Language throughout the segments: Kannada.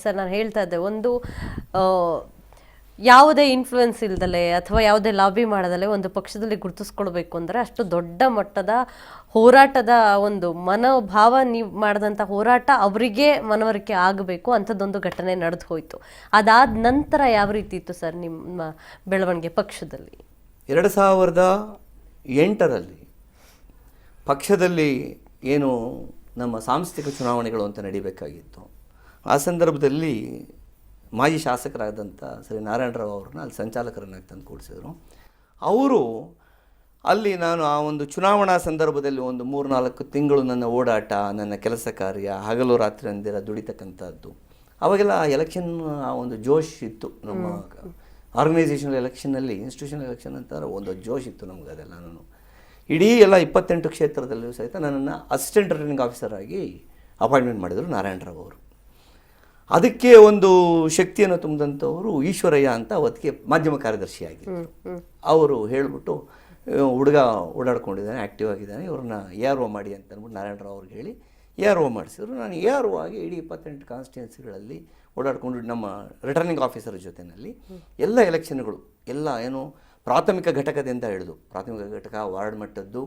ಸರ್ ನಾನು ಹೇಳ್ತಾ ಇದ್ದೆ, ಒಂದು ಯಾವುದೇ ಇನ್ಫ್ಲುಯೆನ್ಸ್ ಇಲ್ದಲೆ ಅಥವಾ ಯಾವುದೇ ಲಾಬಿ ಮಾಡದಲೆ ಒಂದು ಪಕ್ಷದಲ್ಲಿ ಗುರುತಿಸ್ಕೊಳ್ಬೇಕು ಅಂದರೆ ಅಷ್ಟು ದೊಡ್ಡ ಮಟ್ಟದ ಹೋರಾಟದ ಒಂದು ಮನೋಭಾವ, ನೀವು ಮಾಡಿದಂಥ ಹೋರಾಟ ಅವರಿಗೆ ಮನವರಿಕೆ ಆಗಬೇಕು ಅಂಥದ್ದೊಂದು ಘಟನೆ ನಡೆದು ಹೋಯಿತು. ಅದಾದ ನಂತರ ಯಾವ ರೀತಿ ಇತ್ತು ಸರ್ ನಿಮ್ಮ ಬೆಳವಣಿಗೆ ಪಕ್ಷದಲ್ಲಿ? 2008ರಲ್ಲಿ ಪಕ್ಷದಲ್ಲಿ ಏನು ನಮ್ಮ ಸಾಂಸ್ಥಿಕ ಚುನಾವಣೆಗಳು ಅಂತ ನಡೀಬೇಕಾಗಿತ್ತು. ಆ ಸಂದರ್ಭದಲ್ಲಿ ಮಾಜಿ ಶಾಸಕರಾದಂಥ ಶ್ರೀ ನಾರಾಯಣರಾವ್ ಅವ್ರನ್ನ ಅಲ್ಲಿ ಸಂಚಾಲಕರನ್ನಾಗಿ ತಂದು ಕೂಡಿಸಿದ್ರು. ಅವರು ಅಲ್ಲಿ ನಾನು ಆ ಒಂದು ಚುನಾವಣಾ ಸಂದರ್ಭದಲ್ಲಿ ಒಂದು 3-4 ತಿಂಗಳು ನನ್ನ ಓಡಾಟ, ನನ್ನ ಕೆಲಸ ಕಾರ್ಯ, ಹಗಲು ರಾತ್ರಿ ಅಂದಿರ ದುಡಿತಕ್ಕಂಥದ್ದು. ಅವಾಗೆಲ್ಲ ಎಲೆಕ್ಷನ್ ಆ ಒಂದು ಜೋಶ್ ಇತ್ತು ನಮ್ಮ ಆರ್ಗನೈಸೇಷನಲ್ ಎಲೆಕ್ಷನ್ನಲ್ಲಿ, ಇನ್ಸ್ಟಿಟ್ಯೂಷನಲ್ ಎಲೆಕ್ಷನ್ ಅಂತಾರೆ ಒಂದು ಜೋಶ್ ಇತ್ತು ನಮಗೆ. ಅದೆಲ್ಲ ನಾನು ಇಡೀ ಎಲ್ಲ 28 ಕ್ಷೇತ್ರದಲ್ಲೂ ಸಹಿತ ನನ್ನನ್ನು ಅಸಿಸ್ಟೆಂಟ್ ರಿಟರ್ನಿಂಗ್ ಆಫೀಸರ್ ಆಗಿ ಅಪಾಯಿಂಟ್ಮೆಂಟ್ ಮಾಡಿದರು ನಾರಾಯಣರಾವ್ ಅವರು. ಅದಕ್ಕೆ ಒಂದು ಶಕ್ತಿಯನ್ನು ತುಂಬಿದಂಥವರು ಈಶ್ವರಯ್ಯ ಅಂತ ಅವತ್ತಿಗೆ ಮಾಧ್ಯಮ ಕಾರ್ಯದರ್ಶಿಯಾಗಿದ್ದರು. ಅವರು ಹೇಳಿಬಿಟ್ಟು ಹುಡುಗ ಓಡಾಡ್ಕೊಂಡಿದ್ದಾನೆ, ಆ್ಯಕ್ಟಿವ್ ಆಗಿದ್ದಾನೆ, ಇವ್ರನ್ನ ARO ಮಾಡಿ ಅಂತ ಅಂದ್ಬಿಟ್ಟು ನಾರಾಯಣರಾವ್ ಅವ್ರಿಗೆ ಹೇಳಿ ARO ಮಾಡಿಸಿದ್ರು. ನಾನು ARO ಆಗಿ ಇಡೀ 28 ಕಾನ್ಸ್ಟಿಟ್ಯೂನ್ಸಿಗಳಲ್ಲಿ ಓಡಾಡಿಕೊಂಡು ನಮ್ಮ ರಿಟರ್ನಿಂಗ್ ಆಫೀಸರ್ ಜೊತೆಯಲ್ಲಿ ಎಲ್ಲ ಎಲೆಕ್ಷನ್ಗಳು ಎಲ್ಲ ಏನು ಪ್ರಾಥಮಿಕ ಘಟಕದಿಂದ ಹಿಡಿದು ಪ್ರಾಥಮಿಕ ಘಟಕ, ವಾರ್ಡ್ ಮಟ್ಟದ್ದು,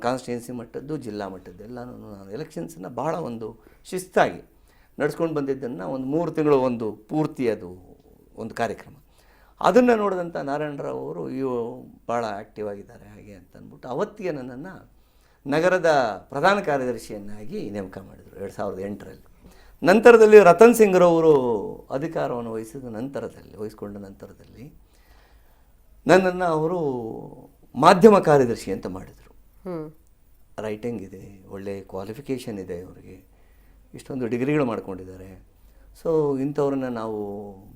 ಕಾನ್ಸ್ಟಿಟ್ಯೂನ್ಸಿ ಮಟ್ಟದ್ದು, ಜಿಲ್ಲಾ ಮಟ್ಟದ್ದು ಎಲ್ಲನೂ ನಾನು ಎಲೆಕ್ಷನ್ಸನ್ನು ಬಹಳ ಒಂದು ಶಿಸ್ತಾಗಿ ನಡೆಸ್ಕೊಂಡು ಬಂದಿದ್ದನ್ನು ಒಂದು 3 ತಿಂಗಳು ಒಂದು ಪೂರ್ತಿ ಅದು ಒಂದು ಕಾರ್ಯಕ್ರಮ. ಅದನ್ನು ನೋಡಿದಂಥ ನಾರಾಯಣರಾವ್ ಅವರು ಭಾಳ ಆ್ಯಕ್ಟಿವ್ ಆಗಿದ್ದಾರೆ ಹಾಗೆ ಅಂತ ಅಂದ್ಬಿಟ್ಟು ಅವತ್ತಿಗೆ ನನ್ನನ್ನು ನಗರದ ಪ್ರಧಾನ ಕಾರ್ಯದರ್ಶಿಯನ್ನಾಗಿ ನೇಮಕ ಮಾಡಿದರು 2008ರಲ್ಲಿ. ನಂತರದಲ್ಲಿ ರತನ್ ಸಿಂಗ್ರವರು ಅಧಿಕಾರವನ್ನು ವಹಿಸಿಕೊಂಡ ನಂತರದಲ್ಲಿ ನನ್ನನ್ನು ಅವರು ಮಾಧ್ಯಮ ಕಾರ್ಯದರ್ಶಿ ಅಂತ ಮಾಡಿದರು. ರೈಟಿಂಗ್ ಇದೆ, ಒಳ್ಳೆ ಕ್ವಾಲಿಫಿಕೇಷನ್ ಇದೆ ಅವರಿಗೆ, ಇಷ್ಟೊಂದು ಡಿಗ್ರಿಗಳು ಮಾಡ್ಕೊಂಡಿದ್ದಾರೆ. ಸೊ ಇಂಥವ್ರನ್ನ ನಾವು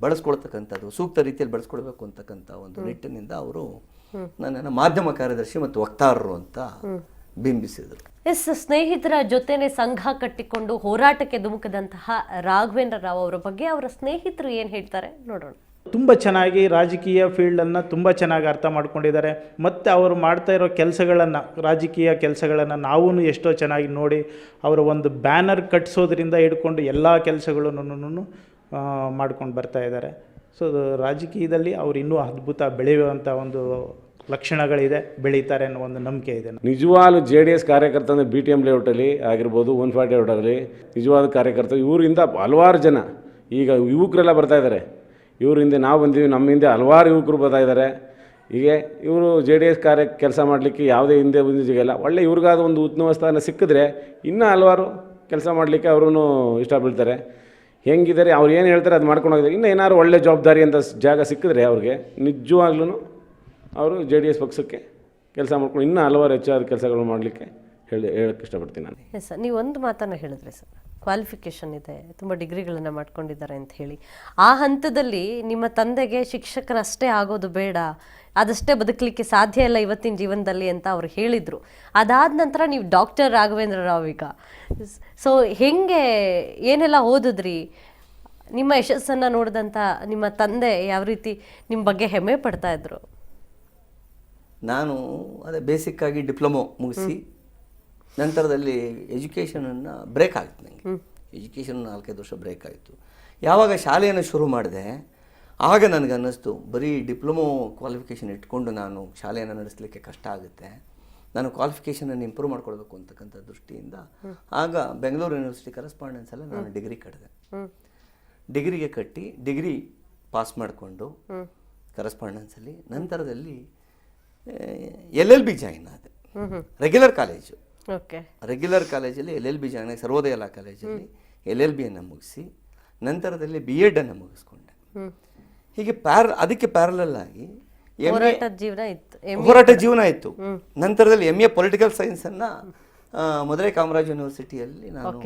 ಬಳಸ್ಕೊಳ್ತಕ್ಕಂಥದ್ದು, ಸೂಕ್ತ ರೀತಿಯಲ್ಲಿ ಬಳಸ್ಕೊಳ್ಬೇಕು ಅಂತಕ್ಕಂಥ ಒಂದು ನಿಟ್ಟಿನಿಂದ ಅವರು ನನ್ನನ್ನು ಮಾಧ್ಯಮ ಕಾರ್ಯದರ್ಶಿ ಮತ್ತು ವಕ್ತಾರರು ಅಂತ ಬಿಂಬಿಸಿದರು. ಎಸ್, ಸ್ನೇಹಿತರ ಜೊತೆನೆ ಸಂಘ ಕಟ್ಟಿಕೊಂಡು ಹೋರಾಟಕ್ಕೆ ಧುಮುಕದಂತಹ ರಾಘವೇಂದ್ರ ರಾವ್ ಅವರ ಬಗ್ಗೆ ಅವರ ಸ್ನೇಹಿತರು ಏನು ಹೇಳ್ತಾರೆ ನೋಡೋಣ. ತುಂಬ ಚೆನ್ನಾಗಿ ರಾಜಕೀಯ ಫೀಲ್ಡನ್ನು ತುಂಬ ಚೆನ್ನಾಗಿ ಅರ್ಥ ಮಾಡ್ಕೊಂಡಿದ್ದಾರೆ. ಮತ್ತು ಅವರು ಮಾಡ್ತಾ ಇರೋ ಕೆಲಸಗಳನ್ನು, ರಾಜಕೀಯ ಕೆಲಸಗಳನ್ನು ನಾವು ಎಷ್ಟೋ ಚೆನ್ನಾಗಿ ನೋಡಿ ಅವರ ಒಂದು ಬ್ಯಾನರ್ ಕಟ್ಟಿಸೋದ್ರಿಂದ ಹಿಡ್ಕೊಂಡು ಎಲ್ಲ ಕೆಲಸಗಳನ್ನು ಮಾಡ್ಕೊಂಡು ಬರ್ತಾ ಇದ್ದಾರೆ. ಸೊ ರಾಜಕೀಯದಲ್ಲಿ ಅವರು ಇನ್ನೂ ಅದ್ಭುತ ಬೆಳೆಯುವಂಥ ಒಂದು ಲಕ್ಷಣಗಳಿದೆ, ಬೆಳೀತಾರೆ ಅನ್ನೋ ಒಂದು ನಂಬಿಕೆ ಇದೆ. ನಿಜವಾಗ್ಲೂ JDS ಕಾರ್ಯಕರ್ತ ಅಂದರೆ BTM ಲೇಔಟಲ್ಲಿ ಆಗಿರ್ಬೋದು, 140 ಲೇಔಟಲ್ಲಿ ನಿಜವಾದ ಕಾರ್ಯಕರ್ತರು ಇವರಿಂದ ಹಲವಾರು ಜನ ಈಗ ಯುವಕರೆಲ್ಲ ಬರ್ತಾ ಇದ್ದಾರೆ. ಇವ್ರ ಹಿಂದೆ ನಾವು ಬಂದೀವಿ, ನಮ್ಮ ಹಿಂದೆ ಹಲವಾರು ಯುವಕರು ಬರ್ತಾ ಇದ್ದಾರೆ. ಹೀಗೆ ಇವರು JDS ಕೆಲಸ ಮಾಡಲಿಕ್ಕೆ ಯಾವುದೇ ಹಿಂದೆ ಬಂದಿಲ್ಲ. ಒಳ್ಳೆ ಇವ್ರಿಗಾದ ಒಂದು ಉತ್ತಮ ಸ್ಥಾನ ಸಿಕ್ಕಿದ್ರೆ ಇನ್ನೂ ಹಲವಾರು ಕೆಲಸ ಮಾಡಲಿಕ್ಕೆ ಅವರು ಇಷ್ಟಪಡ್ತಾರೆ. ಹೆಂಗಿದ್ದಾರೆ ಅವ್ರು ಏನು ಹೇಳ್ತಾರೆ ಅದು ಮಾಡ್ಕೊಂಡು ಹೋಗಿದ್ದಾರೆ. ಇನ್ನೂ ಏನಾದ್ರು ಒಳ್ಳೆ ಜವಾಬ್ದಾರಿ ಅಂತ ಜಾಗ ಸಿಕ್ಕಿದ್ರೆ ಅವ್ರಿಗೆ ನಿಜವಾಗ್ಲೂ ಅವರು JDS ಪಕ್ಷಕ್ಕೆ ಕೆಲಸ ಮಾಡ್ಕೊಂಡು ಇನ್ನೂ ಹಲವಾರು ಹೆಚ್ಚಾದ ಕೆಲಸಗಳು ಮಾಡಲಿಕ್ಕೆ ಹೇಳಕ್ಕೆ ಇಷ್ಟಪಡ್ತೀನಿ ನಾನು. ಎಸ್ ಸರ್, ನೀವು ಒಂದು ಮಾತನ್ನು ಹೇಳಿದ್ರಿ ಸರ್, ಕ್ವಾಲಿಫಿಕೇಷನ್ ಇದೆ, ತುಂಬ ಡಿಗ್ರಿಗಳನ್ನು ಮಾಡ್ಕೊಂಡಿದ್ದಾರೆ ಅಂತ ಹೇಳಿ. ಆ ಹಂತದಲ್ಲಿ ನಿಮ್ಮ ತಂದೆಗೆ ಶಿಕ್ಷಕರಷ್ಟೇ ಆಗೋದು ಬೇಡ, ಅದಷ್ಟೇ ಬದುಕಲಿಕ್ಕೆ ಸಾಧ್ಯ ಇಲ್ಲ ಇವತ್ತಿನ ಜೀವನದಲ್ಲಿ ಅಂತ ಅವ್ರು ಹೇಳಿದರು. ಅದಾದ ನಂತರ ನೀವು ಡಾಕ್ಟರ್ ರಾಘವೇಂದ್ರ ರಾವ್ ಈಗ. ಸೊ ಹೆಂಗೆ ಏನೆಲ್ಲ ಓದಿದ್ರಿ? ನಿಮ್ಮ ಯಶಸ್ಸನ್ನು ನೋಡಿದಂಥ ನಿಮ್ಮ ತಂದೆ ಯಾವ ರೀತಿ ನಿಮ್ಮ ಬಗ್ಗೆ ಹೆಮ್ಮೆ ಪಡ್ತಾ ಇದ್ರು? ನಾನು ಅದೇ ಬೇಸಿಕ್ಕಾಗಿ ಡಿಪ್ಲೊಮೊ ಮುಗಿಸಿ ನಂತರದಲ್ಲಿ ಎಜುಕೇಷನನ್ನು ಬ್ರೇಕ್ ಆಯಿತು. ನನಗೆ ಎಜುಕೇಷನ್ 4-5 ವರ್ಷ ಬ್ರೇಕ್ ಆಯಿತು. ಯಾವಾಗ ಶಾಲೆಯನ್ನು ಶುರು ಮಾಡಿದೆ ಆಗ ನನಗನ್ನಿಸ್ತು ಬರೀ ಡಿಪ್ಲೊಮೊ ಕ್ವಾಲಿಫಿಕೇಷನ್ ಇಟ್ಕೊಂಡು ನಾನು ಶಾಲೆಯನ್ನು ನಡೆಸಲಿಕ್ಕೆ ಕಷ್ಟ ಆಗುತ್ತೆ, ನಾನು ಕ್ವಾಲಿಫಿಕೇಷನನ್ನು ಇಂಪ್ರೂವ್ ಮಾಡ್ಕೊಳ್ಬೇಕು ಅಂತಕ್ಕಂಥ ದೃಷ್ಟಿಯಿಂದ ಆಗ ಬೆಂಗಳೂರು ಯೂನಿವರ್ಸಿಟಿ ಕರೆಸ್ಪಾಂಡೆನ್ಸಲ್ಲಿ ನಾನು ಡಿಗ್ರಿ ಕಟ್ಟಿದೆ. ಡಿಗ್ರಿಗೆ ಕಟ್ಟಿ ಡಿಗ್ರಿ ಪಾಸ್ ಮಾಡಿಕೊಂಡು ಕರೆಸ್ಪಾಂಡೆನ್ಸಲ್ಲಿ ನಂತರದಲ್ಲಿ LLB ಜಾಯಿನ್ ಆದೆ. ರೆಗ್ಯುಲರ್ ಕಾಲೇಜು, ರೆಗ್ಯುಲರ್ ಕಾಲೇಜಲ್ಲಿ LLB ಜಾಯಿನ್ ಆಗಿ ಸರ್ವೋದಯ ಲಾ ಕಾಲೇಜಲ್ಲಿ LLBಯನ್ನು ಮುಗಿಸಿ ನಂತರದಲ್ಲಿ B.Ed ಅನ್ನು ಮುಗಿಸ್ಕೊಂಡೆ. ಹೀಗೆ ಅದಕ್ಕೆ ಪ್ಯಾರಲಲ್ ಆಗಿ ಹೋರಾಟ ಜೀವನ ಇತ್ತು. ನಂತರದಲ್ಲಿ MA ಪೊಲಿಟಿಕಲ್ ಸೈನ್ಸನ್ನು ಮಧುರೈ ಕಾಮರಾಜ್ ಯೂನಿವರ್ಸಿಟಿಯಲ್ಲಿ ನಾನು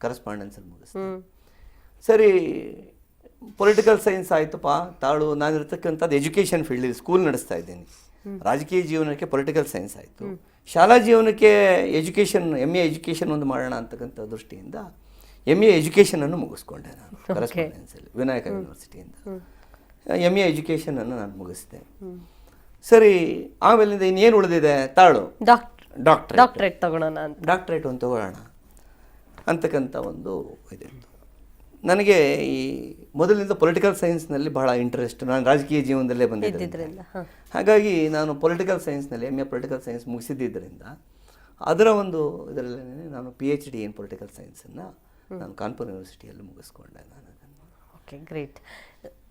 ಕರೆಸ್ಪಾಂಡೆನ್ಸಲ್ಲಿ ಮುಗಿಸ್ದೆ. ಸರಿ, ಪೊಲಿಟಿಕಲ್ ಸೈನ್ಸ್ ಆಯ್ತಪ್ಪ ತಾಳು, ನಾನಿರ್ತಕ್ಕಂಥದ್ದು ಎಜುಕೇಷನ್ ಫೀಲ್ಡ್, ಸ್ಕೂಲ್ ನಡೆಸ್ತಾ ಇದ್ದೀನಿ. ರಾಜಕೀಯ ಜೀವನಕ್ಕೆ ಪೊಲಿಟಿಕಲ್ ಸೈನ್ಸ್ ಆಯಿತು, ಶಾಲಾ ಜೀವನಕ್ಕೆ ಎಜುಕೇಷನ್ MA ಎಜುಕೇಷನ್ ಒಂದು ಮಾಡೋಣ ಅಂತಕ್ಕಂಥ ದೃಷ್ಟಿಯಿಂದ MA ಎಜುಕೇಷನನ್ನು ಮುಗಿಸ್ಕೊಂಡೆ ನಾನು ಕರೆಸ್ಪಾಂಡೆನ್ಸಲ್ಲಿ ವಿನಾಯಕ ಯೂನಿವರ್ಸಿಟಿಯಿಂದ. MA ಎಜುಕೇಷನನ್ನು ನಾನು ಮುಗಿಸಿದೆ. ಸರಿ, ಆಮೇಲಿಂದ ಇನ್ನೇನು ಉಳಿದಿದೆ, ತಾಳು ಡಾಕ್ಟ್ರೇಟ್ ತಗೊಳ್ಳೋಣ, ಡಾಕ್ಟ್ರೇಟ್ ಒಂದು ತಗೊಳ್ಳೋಣ ಅಂತಕ್ಕಂಥ ಒಂದು ಇದೆ. ನನಗೆ ಈ ಮೊದಲಿನಿಂದ ಪೊಲಿಟಿಕಲ್ ಸೈನ್ಸ್ನಲ್ಲಿ ಬಹಳ ಇಂಟ್ರೆಸ್ಟ್. ನಾನು ರಾಜಕೀಯ ಜೀವನದಲ್ಲೇ ಬಂದಿದ್ದರಿಂದ ಹಾಗಾಗಿ ನಾನು ಪೊಲಿಟಿಕಲ್ ಸೈನ್ಸ್ನಲ್ಲಿ MA ಪೊಲಿಟಿಕಲ್ ಸೈನ್ಸ್ ಮುಗಿಸಿದ್ದರಿಂದ ಅದರ ಒಂದು ಇದರಲ್ಲೇ ನಾನು PhD ಇನ್ ಪೊಲಿಟಿಕಲ್ ಸೈನ್ಸನ್ನು ನಾನು ಕಾನ್ಪುರ್ ಯೂನಿವರ್ಸಿಟಿಯಲ್ಲಿ ಮುಗಿಸ್ಕೊಂಡೆ. ನಾನು ಅದನ್ನು ಓಕೆ, ಗ್ರೇಟ್.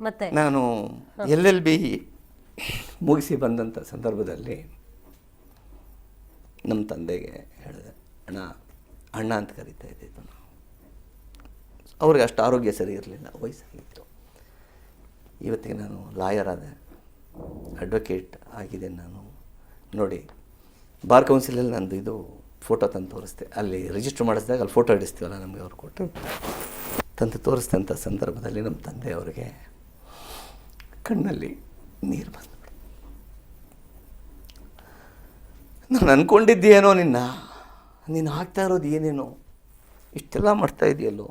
ಮತ್ತೆ ನಾನು LLB ಮುಗಿಸಿ ಬಂದಂಥ ಸಂದರ್ಭದಲ್ಲಿ ನಮ್ಮ ತಂದೆಗೆ ಹೇಳಿದೆ, ಅಣ್ಣ ಅಂತ ಕರೀತಾ ಇದ್ದಿದ್ದು ನಾವು. ಅವ್ರಿಗೆ ಅಷ್ಟು ಆರೋಗ್ಯ ಸರಿ ಇರಲಿಲ್ಲ, ವಯಸ್ಸಾಗಿತ್ತು. ಇವತ್ತಿಗೆ ನಾನು ಲಾಯರ್ ಆದೆ, ಅಡ್ವೊಕೇಟ್ ಆಗಿದೆ ನಾನು. ನೋಡಿ, ಬಾರ್ ಕೌನ್ಸಿಲಲ್ಲಿ ನಂದು ಇದು ಫೋಟೋ ತಂದು ತೋರಿಸ್ದೆ. ಅಲ್ಲಿ ರಿಜಿಸ್ಟರ್ ಮಾಡಿಸಿದಾಗ ಅಲ್ಲಿ ಫೋಟೋ ಹಿಡಿಸ್ತೀವಲ್ಲ ನಮಗೆ ಅವ್ರು ಕೊಟ್ಟು ತಂದು ತೋರಿಸಿದಂಥ ಸಂದರ್ಭದಲ್ಲಿ ನಮ್ಮ ತಂದೆಯವರಿಗೆ ಕಣ್ಣಲ್ಲಿ ನೀರು ಬಂದು, ನಾನು ಅಂದ್ಕೊಂಡಿದ್ದೇನೋ ನೀನು ಆಗ್ತಾ ಇರೋದು ಏನೇನೋ, ಇಷ್ಟೆಲ್ಲ ಮಾಡ್ತಾ ಇದೆಯಲ್ಲೋ,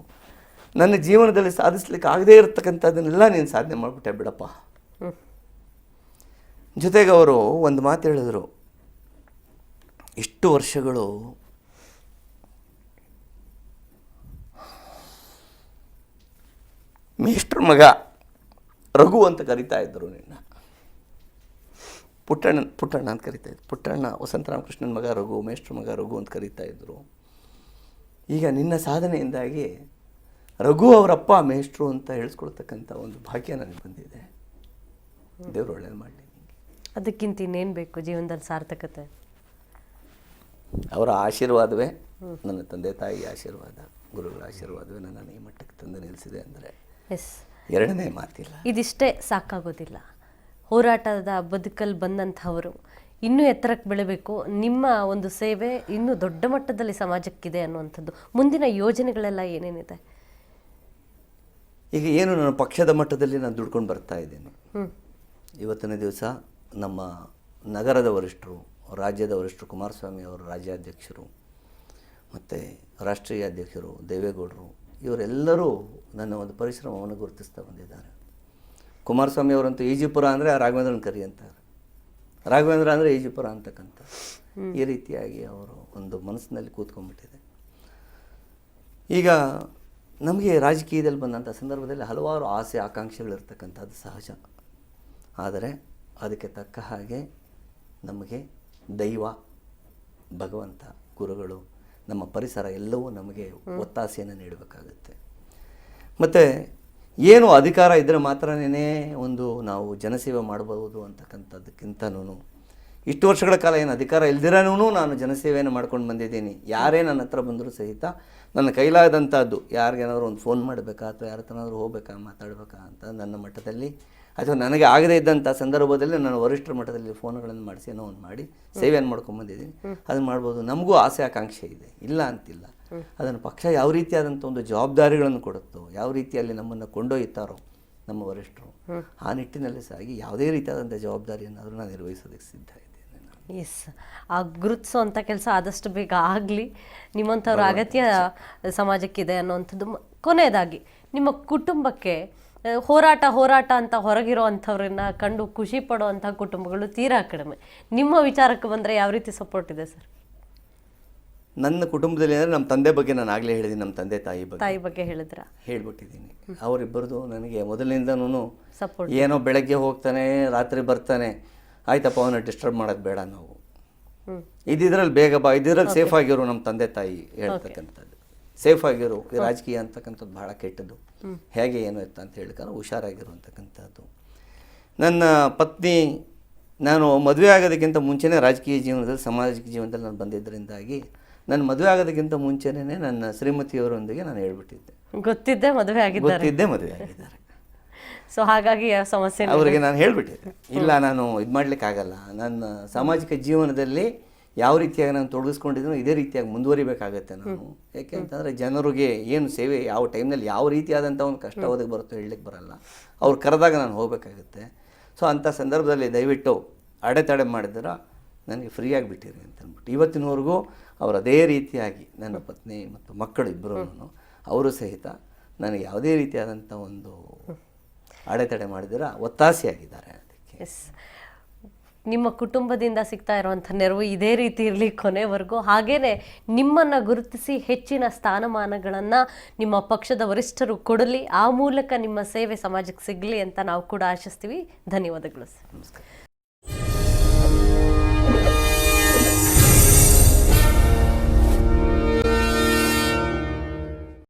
ನನ್ನ ಜೀವನದಲ್ಲಿ ಸಾಧಿಸ್ಲಿಕ್ಕೆ ಆಗದೇ ಇರತಕ್ಕಂಥದ್ದನ್ನೆಲ್ಲ ನೀನು ಸಾಧನೆ ಮಾಡಿಬಿಟ್ಟೆ ಬಿಡಪ್ಪ. ಜೊತೆಗೆ ಅವರು ಒಂದು ಮಾತು ಹೇಳಿದ್ರು, ಇಷ್ಟು ವರ್ಷಗಳು ಮೇಷ್ಟ್ರ ಮಗ ರಘು ಅಂತ ಕರಿತಾ ಇದ್ದರು ನಿನ್ನ. ಪುಟ್ಟಣ್ಣ ಅಂತ ಕರಿತಾ ಇದ್ರು. ಪುಟ್ಟಣ್ಣ ವಸಂತರಾಮಕೃಷ್ಣನ ಮಗ ರಘು, ಮೇಷ್ಟ್ರ ಮಗ ರಘು ಅಂತ ಕರಿತಾ ಇದ್ದರು. ಈಗ ನಿನ್ನ ಸಾಧನೆಯಿಂದಾಗಿ ರಘು ಅವರಪ್ಪ ಮೇಷ್ಟ್ರು ಅಂತ ಹೇಳಿಸ್ಕೊಳ್ತಕ್ಕಂಥ ಒಂದು ಭಾಗ್ಯ ನನಗೆ ಬಂದಿದೆ. ದೇವರು ಒಳ್ಳೇದು ಮಾಡಲಿ. ಅದಕ್ಕಿಂತ ಇನ್ನೇನು ಬೇಕು ಜೀವನದಲ್ಲಿ ಸಾರ್ಥಕತೆ? ಅವರ ಆಶೀರ್ವಾದವೇ, ನನ್ನ ತಂದೆ ತಾಯಿ ಆಶೀರ್ವಾದ, ಗುರುಗಳ ಆಶೀರ್ವಾದವೇ ನನ್ನನ್ನು ಈ ಮಟ್ಟಕ್ಕೆ ತಂದು ನಿಲ್ಲಿಸಿದೆ ಅಂದರೆ ಎರಡನೇ ಮಾತಿಲ್ಲ. ಇದಿಷ್ಟೇ ಸಾಕಾಗೋದಿಲ್ಲ. ಹೋರಾಟದ ಬದುಕಲ್ಲಿ ಬಂದಂಥವರು ಇನ್ನೂ ಎತ್ತರಕ್ಕೆ ಬೆಳಿಬೇಕು, ನಿಮ್ಮ ಒಂದು ಸೇವೆ ಇನ್ನೂ ದೊಡ್ಡ ಮಟ್ಟದಲ್ಲಿ ಸಮಾಜಕ್ಕಿದೆ ಅನ್ನುವಂಥದ್ದು. ಮುಂದಿನ ಯೋಜನೆಗಳೆಲ್ಲ ಏನೇನಿದೆ? ಈಗ ಏನು ನನ್ನ ಪಕ್ಷದ ಮಟ್ಟದಲ್ಲಿ ನಾನು ದುಡ್ಕೊಂಡು ಬರ್ತಾ ಇದ್ದೇನೆ. ಇವತ್ತಿನ ದಿವಸ ನಮ್ಮ ನಗರದ ವರಿಷ್ಠರು, ರಾಜ್ಯದ ವರಿಷ್ಠರು, ಕುಮಾರಸ್ವಾಮಿ ಅವರು ರಾಜ್ಯಾಧ್ಯಕ್ಷರು ಮತ್ತು ರಾಷ್ಟ್ರೀಯ ಅಧ್ಯಕ್ಷರು ದೇವೇಗೌಡರು, ಇವರೆಲ್ಲರೂ ನನ್ನ ಒಂದು ಪರಿಶ್ರಮವನ್ನು ಗುರುತಿಸ್ತಾ ಬಂದಿದ್ದಾರೆ. ಕುಮಾರಸ್ವಾಮಿ ಅವರಂತೂ ಈಜಿಪುರ ಅಂದರೆ ರಾಘವೇಂದ್ರನ ಕರಿ ಅಂತಾರೆ, ರಾಘವೇಂದ್ರ ಅಂದರೆ ಈಜಿಪುರ ಅಂತಕ್ಕಂಥ ಈ ರೀತಿಯಾಗಿ ಅವರು ಒಂದು ಮನಸ್ಸಿನಲ್ಲಿ ಕೂತ್ಕೊಂಡ್ಬಿಟ್ಟಿದೆ. ಈಗ ನಮಗೆ ರಾಜಕೀಯದಲ್ಲಿ ಬಂದಂಥ ಸಂದರ್ಭದಲ್ಲಿ ಹಲವಾರು ಆಸೆ ಆಕಾಂಕ್ಷೆಗಳಿರ್ತಕ್ಕಂಥದ್ದು ಸಹಜ. ಆದರೆ ಅದಕ್ಕೆ ತಕ್ಕ ಹಾಗೆ ನಮಗೆ ದೈವ, ಭಗವಂತ, ಗುರುಗಳು, ನಮ್ಮ ಪರಿಸರ ಎಲ್ಲವೂ ನಮಗೆ ಒತ್ತಾಸೆಯನ್ನು ನೀಡಬೇಕಾಗುತ್ತೆ. ಮತ್ತು ಏನು ಅಧಿಕಾರ ಇದ್ದರೆ ಮಾತ್ರನೇ ಒಂದು ನಾವು ಜನಸೇವೆ ಮಾಡಬಹುದು ಅಂತಕ್ಕಂಥದ್ದಕ್ಕಿಂತನೂ ಇಷ್ಟು ವರ್ಷಗಳ ಕಾಲ ಏನು ಅಧಿಕಾರ ಇಲ್ದಿರನೂ ನಾನು ಜನಸೇವೆಯನ್ನು ಮಾಡ್ಕೊಂಡು ಬಂದಿದ್ದೀನಿ. ಯಾರೇ ನನ್ನ ಹತ್ರ ಬಂದರೂ ಸಹಿತ ನನ್ನ ಕೈಲಾದಂಥದ್ದು, ಯಾರಿಗೇನಾದ್ರು ಒಂದು ಫೋನ್ ಮಾಡಬೇಕಾ ಅಥವಾ ಯಾರ ಹತ್ರನಾದ್ರೂ ಹೋಗ್ಬೇಕಾ, ಮಾತಾಡಬೇಕಾ ಅಂತ ನನ್ನ ಮಟ್ಟದಲ್ಲಿ ಅಥವಾ ನನಗೆ ಆಗದೇ ಇದ್ದಂಥ ಸಂದರ್ಭದಲ್ಲಿ ನಾನು ವರಿಷ್ಠರ ಮಟ್ಟದಲ್ಲಿ ಫೋನ್ಗಳನ್ನು ಮಾಡಿಸಿ ಏನೋ ಒಂದು ಮಾಡಿ ಸೇವೆಯನ್ನು ಮಾಡ್ಕೊಂಡ್ಬಂದಿದ್ದೀನಿ. ಅದನ್ನು ಮಾಡ್ಬೋದು. ನಮಗೂ ಆಸೆ ಆಕಾಂಕ್ಷೆ ಇದೆ, ಇಲ್ಲ ಅಂತಿಲ್ಲ. ಅದನ್ನು ಪಕ್ಷ ಯಾವ ರೀತಿಯಾದಂಥ ಒಂದು ಜವಾಬ್ದಾರಿಗಳನ್ನು ಕೊಡುತ್ತೋ, ಯಾವ ರೀತಿಯಲ್ಲಿ ನಮ್ಮನ್ನು ಕೊಂಡೊಯ್ತಾರೋ ನಮ್ಮ ವರಿಷ್ಠರು, ಆ ನಿಟ್ಟಿನಲ್ಲಿ ಸಾಗಿ ಯಾವುದೇ ರೀತಿಯಾದಂಥ ಜವಾಬ್ದಾರಿಯನ್ನಾದರೂ ನಾನು ನಿರ್ವಹಿಸೋದಕ್ಕೆ ಸಿದ್ಧ ಇದ್ದೇನೆ. ಎಸ್, ಆ ಗುರುತಿಸೋ ಅಂಥ ಕೆಲಸ ಆದಷ್ಟು ಬೇಗ ಆಗಲಿ. ನಿಮ್ಮಂಥವ್ರ ಅಗತ್ಯ ಸಮಾಜಕ್ಕಿದೆ ಅನ್ನೋವಂಥದ್ದು. ಕೊನೆಯದಾಗಿ ನಿಮ್ಮ ಕುಟುಂಬಕ್ಕೆ ಹೋರಾಟ ಅಂತ ಹೊರಗಿರೋ ಅಂಥವ್ರನ್ನ ಕಂಡು ಖುಷಿ ಪಡೋ ಅಂಥ ಕುಟುಂಬಗಳು ತೀರಾ ಕಡಿಮೆ. ನಿಮ್ಮ ವಿಚಾರಕ್ಕೆ ಬಂದರೆ ಯಾವ ರೀತಿ ಸಪೋರ್ಟ್ ಇದೆ ಸರ್? ನನ್ನ ಕುಟುಂಬದಲ್ಲಿ ಅಂದರೆ ನಮ್ಮ ತಂದೆ ಬಗ್ಗೆ ನಾನು ಆಗಲೇ ಹೇಳಿದ್ದೀನಿ. ನಮ್ಮ ತಂದೆ ತಾಯಿ ಬಗ್ಗೆ ಹೇಳಿದ್ರ? ಹೇಳ್ಬಿಟ್ಟಿದ್ದೀನಿ. ಅವರಿಬ್ಬರದು ನನಗೆ ಮೊದಲಿನಿಂದನೂ ಸಪೋರ್ಟ್. ಏನೋ ಬೆಳಗ್ಗೆ ಹೋಗ್ತಾನೆ, ರಾತ್ರಿ ಬರ್ತಾನೆ, ಆಯ್ತಪ್ಪ ಅವನ್ನ ಡಿಸ್ಟರ್ಬ್ ಮಾಡೋದು ಬೇಡ, ನಾವು ಇದ್ರಲ್ಲಿ ಬೇಗ ಬಾ, ಇದ್ರಲ್ಲಿ ಸೇಫ್ ಆಗಿರು. ನಮ್ಮ ತಂದೆ ತಾಯಿ ಹೇಳ್ತಕ್ಕಂಥದ್ದು ಸೇಫ್ ಆಗಿರು, ಈ ರಾಜಕೀಯ ಅಂತಕ್ಕಂಥದ್ದು ಬಹಳ ಕೆಟ್ಟದ್ದು, ಹೇಗೆ ಏನು ಇತ್ತು ಅಂತ ಹೇಳ್ಕೊಂಡು ಹುಷಾರಾಗಿರು ಅಂತಕ್ಕಂಥದ್ದು. ನನ್ನ ಪತ್ನಿ, ನಾನು ಮದುವೆ ಆಗೋದಕ್ಕಿಂತ ಮುಂಚೆನೇ ರಾಜಕೀಯ ಜೀವನದಲ್ಲಿ, ಸಾಮಾಜಿಕ ಜೀವನದಲ್ಲಿ ನಾನು ಬಂದಿದ್ದರಿಂದಾಗಿ ನನ್ನ ಮದುವೆ ಆಗೋದಕ್ಕಿಂತ ಮುಂಚೆನೇ ನನ್ನ ಶ್ರೀಮತಿಯವರೊಂದಿಗೆ ನಾನು ಹೇಳ್ಬಿಟ್ಟಿದ್ದೆ, ಗೊತ್ತಿದ್ದೆ ಮದುವೆ ಆಗಿದ್ದಾರೆ. ಸೊ ಹಾಗಾಗಿ ಸಮಸ್ಯೆ ಅವರಿಗೆ ನಾನು ಹೇಳ್ಬಿಟ್ಟಿದ್ದೆ, ಇಲ್ಲ ನಾನು ಇದು ಮಾಡಲಿಕ್ಕಾಗಲ್ಲ, ನನ್ನ ಸಾಮಾಜಿಕ ಜೀವನದಲ್ಲಿ ಯಾವ ರೀತಿಯಾಗಿ ನಾನು ತೊಡಗಿಸ್ಕೊಂಡಿದ್ದೀನೋ ಇದೇ ರೀತಿಯಾಗಿ ಮುಂದುವರಿಬೇಕಾಗತ್ತೆ ನಾನು. ಯಾಕೆ ಅಂತಂದರೆ ಜನರಿಗೆ ಏನು ಸೇವೆ ಯಾವ ಟೈಮ್ನಲ್ಲಿ ಯಾವ ರೀತಿಯಾದಂಥ ಒಂದು ಕಷ್ಟ ಒದಗಿ ಬರುತ್ತೋ ಹೇಳಲಿಕ್ಕೆ ಬರಲ್ಲ. ಅವ್ರು ಕರೆದಾಗ ನಾನು ಹೋಗಬೇಕಾಗುತ್ತೆ. ಸೊ ಅಂಥ ಸಂದರ್ಭದಲ್ಲಿ ದಯವಿಟ್ಟು ಅಡೆತಡೆ ಮಾಡಿದ್ರೆ ನನಗೆ ಫ್ರೀಯಾಗಿ ಬಿಟ್ಟಿರಿ ಅಂತ ಅಂದ್ಬಿಟ್ಟು ಇವತ್ತಿನವರೆಗೂ ಅವರು ಅದೇ ರೀತಿಯಾಗಿ ನನ್ನ ಪತ್ನಿ ಮತ್ತು ಮಕ್ಕಳು ಇಬ್ಬರೂ ಅವರು ಸಹಿತ ನನಗೆ ಯಾವುದೇ ರೀತಿಯಾದಂಥ ಒಂದು ಅಡೆತಡೆ ಮಾಡಿದ್ರೆ ಒತ್ತಾಸೆಯಾಗಿದ್ದಾರೆ ಅದಕ್ಕೆ. ಎಸ್, ನಿಮ್ಮ ಕುಟುಂಬದಿಂದ ಸಿಗ್ತಾ ಇರುವಂಥ ನೆರವು ಇದೇ ರೀತಿ ಇರಲಿ ಕೊನೆವರೆಗೂ. ಹಾಗೇನೆ ನಿಮ್ಮನ್ನು ಗುರುತಿಸಿ ಹೆಚ್ಚಿನ ಸ್ಥಾನಮಾನಗಳನ್ನು ನಿಮ್ಮ ಪಕ್ಷದ ವರಿಷ್ಠರು ಕೊಡಲಿ, ಆ ಮೂಲಕ ನಿಮ್ಮ ಸೇವೆ ಸಮಾಜಕ್ಕೆ ಸಿಗಲಿ ಅಂತ ನಾವು ಕೂಡ ಆಶಿಸ್ತೀವಿ. ಧನ್ಯವಾದಗಳು ಸರ್. ನಮಸ್ಕಾರ.